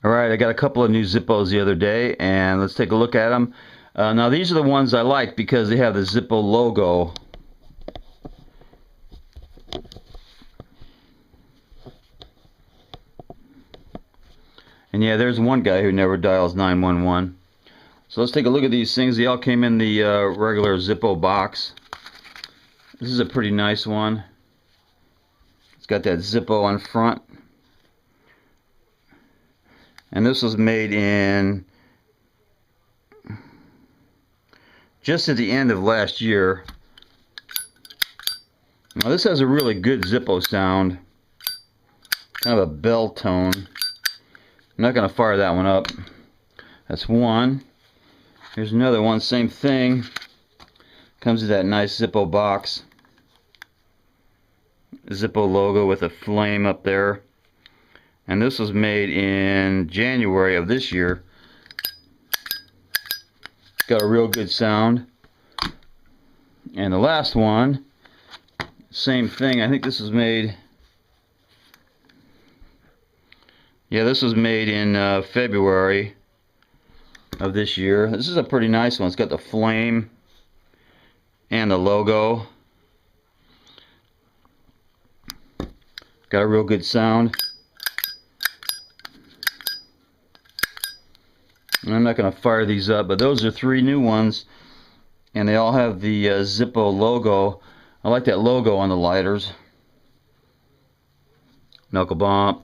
Alright, I got a couple of new Zippos the other day, and let's take a look at them. Now these are the ones I like because they have the Zippo logo. And yeah, there's one guy who never dials 911. So let's take a look at these things. They all came in the regular Zippo box. This is a pretty nice one. It's got that Zippo on front. And this was made in just at the end of last year. Now this has a really good Zippo sound. Kind of a bell tone. I'm not going to fire that one up. That's one. Here's another one, same thing. Comes with that nice Zippo box. Zippo logo with a flame up there. And this was made in January of this year. It's got a real good sound. And the last one, same thing. I think this was made, yeah, this was made in February of this year. This is a pretty nice one. It's got the flame and the logo. Got a real good sound. And I'm not going to fire these up, but those are three new ones, and they all have the Zippo logo. I like that logo on the lighters. Knuckle bump.